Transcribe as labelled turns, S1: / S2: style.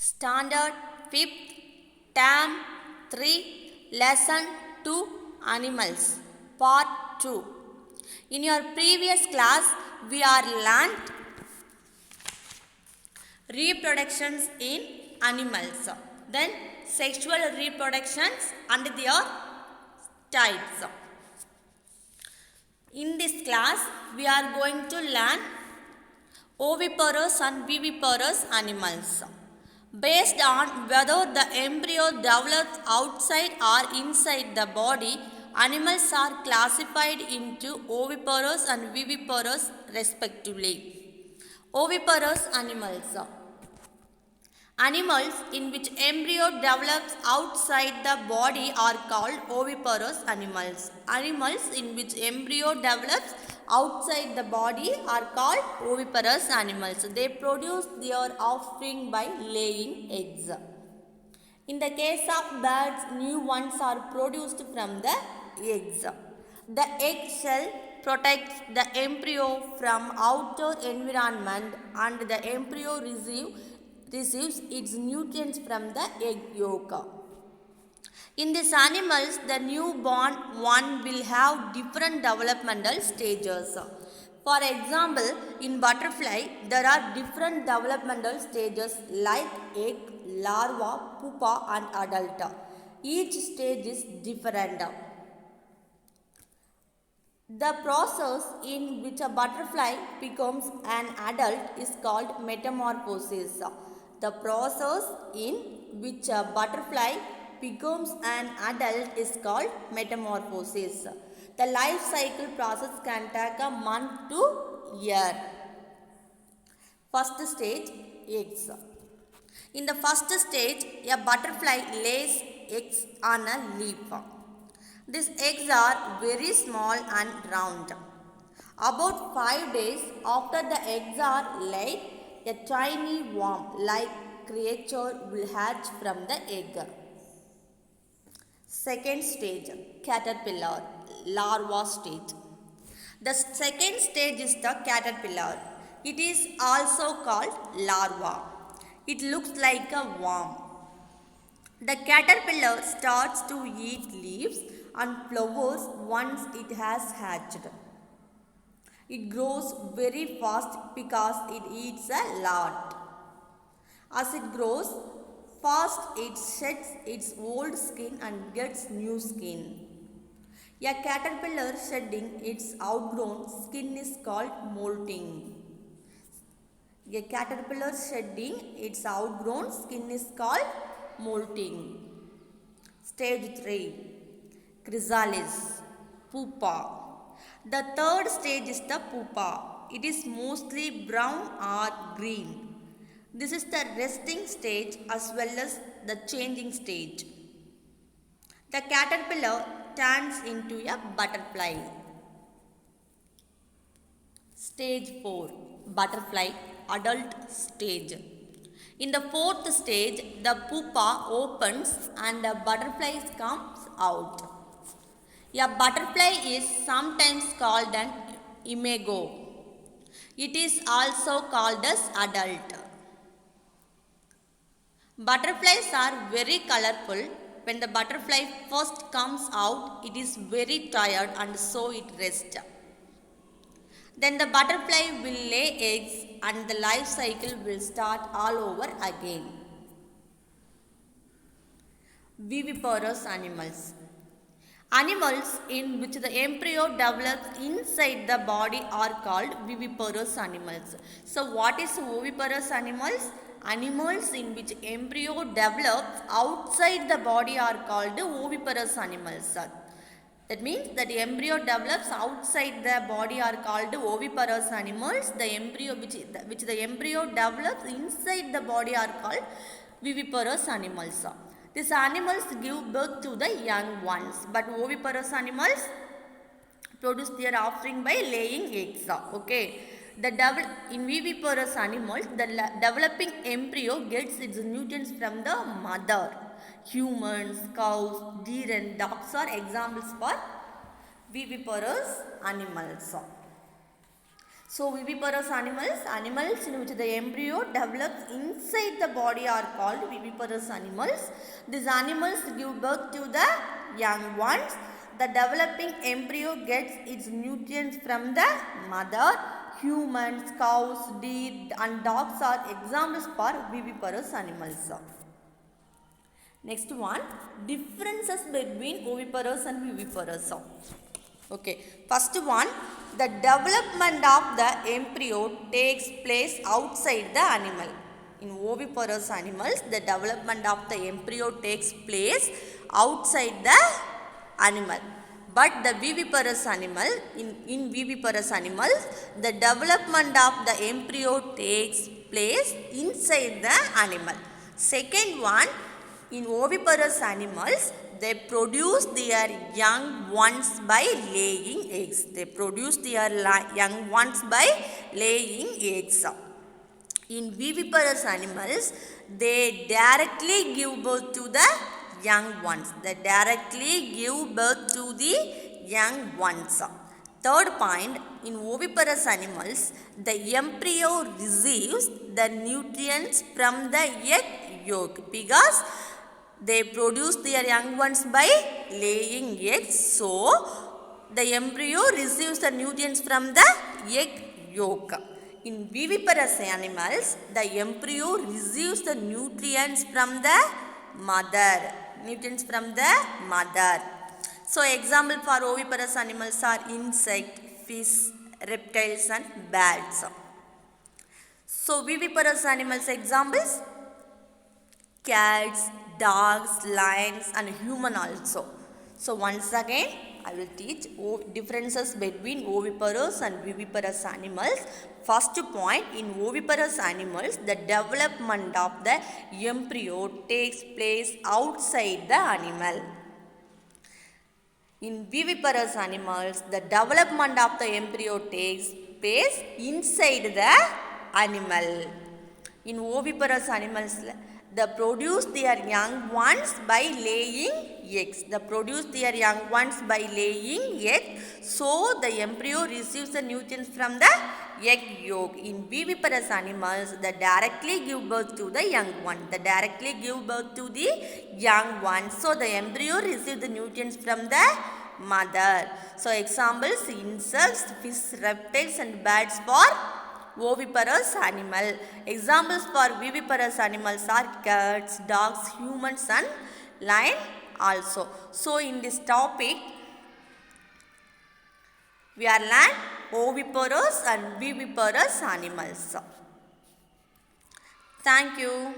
S1: Standard 5th Term 3 Lesson 2 Animals Part 2. In your previous class we are learnt reproductions in animals, then sexual reproductions and their types. In this class we are going to learn oviparous and viviparous animals. Based on whether the embryo develops outside or inside the body, animals are classified into oviparous and viviparous respectively. Oviparous animals. Animals in which embryo develops outside the body are called oviparous animals. Animals in which embryo develops outside the body are called oviparous animals. They produce their offspring by laying eggs. In the case of birds, new ones are produced from the eggs. The egg shell protects the embryo from outer environment and the embryo receives its nutrients from the egg yolk. In these animals, the newborn one will have different developmental stages. For example, in butterfly, there are different developmental stages like egg, larva, pupa and adult. Each stage is different. The process in which a butterfly becomes an adult is called metamorphosis. The process in which a butterfly becomes an adult is called metamorphosis. The life cycle process can take a month to year. First stage, eggs. In the first stage, a butterfly lays eggs on a leaf. These eggs are very small and round. About 5 days after the eggs are laid, a tiny worm-like creature will hatch from the egg. Second stage, caterpillar, larva stage. The second stage is the caterpillar. It is also called larva. It looks like a worm. The caterpillar starts to eat leaves and flowers once it has hatched. It grows very fast because it eats a lot. As it grows fast, it sheds its old skin and gets new skin. A caterpillar shedding its outgrown skin is called molting. A caterpillar shedding its outgrown skin is called molting. Stage 3. Chrysalis, pupa. The third stage is the pupa. It is mostly brown or green. This is the resting stage as well as the changing stage. The caterpillar turns into a butterfly. Stage 4. Butterfly, adult stage. In the fourth stage, the pupa opens and the butterfly comes out. A butterfly is sometimes called an imago. It is also called as adult. Butterflies are very colorful. When the butterfly first comes out, it is very tired and so it rests. Then the butterfly will lay eggs and the life cycle will start all over again. Viviparous animals. Animals in which the embryo develops inside the body are called viviparous animals. So what is oviparous animals? Animals in which embryo develops outside the body are called oviparous animals. That means that the embryo develops outside the body are called oviparous animals. The embryo which the embryo develops inside the body are called viviparous animals. These animals give birth to the young ones, but oviparous animals produce their offspring by laying eggs. Okay. In viviparous animals, the developing embryo gets its nutrients from the mother. Humans, cows, deer and dogs are examples for viviparous animals. So viviparous animals, animals in which the embryo develops inside the body are called viviparous animals. These animals give birth to the young ones. The developing embryo gets its nutrients from the mother. Humans, cows, deer and dogs are examples for viviparous animals. Next one, differences between oviparous and viviparous. Okay, first one, the development of the embryo takes place outside the animal. In oviparous animals, the development of the embryo takes place outside the animal. But the viviparous animal, in viviparous animals, the development of the embryo takes place inside the animal. Second one, in oviparous animals, they produce their young ones by laying eggs. They produce their young ones by laying eggs. In viviparous animals, they directly give birth to the young ones. They directly give birth to the young ones. Third point, in oviparous animals, the embryo receives the nutrients from the egg yolk because they produce their young ones by laying eggs. So, the embryo receives the nutrients from the egg yolk. In viviparous animals, the embryo receives the nutrients from the mother. Nutrients from the mother. So, example for oviparous animals are insect, fish, reptiles and bats. So, viviparous animals examples, cats, dogs, lions and human also. So once again I will teach differences between oviparous and viviparous animals. First point, in oviparous animals, the development of the embryo takes place outside the animal. In viviparous animals, the development of the embryo takes place inside the animal. In oviparous animals, they produce their young ones by laying eggs. They produce their young ones by laying eggs. So, the embryo receives the nutrients from the egg yolk. In viviparous animals, they directly give birth to the young one. They directly give birth to the young one. So, the embryo receives the nutrients from the mother. So, examples, insects, fish, reptiles and birds for oviparous animal. Examples for viviparous animals are cats, dogs, humans and lion also. So in this topic we are learned oviparous and viviparous animals. Thank you.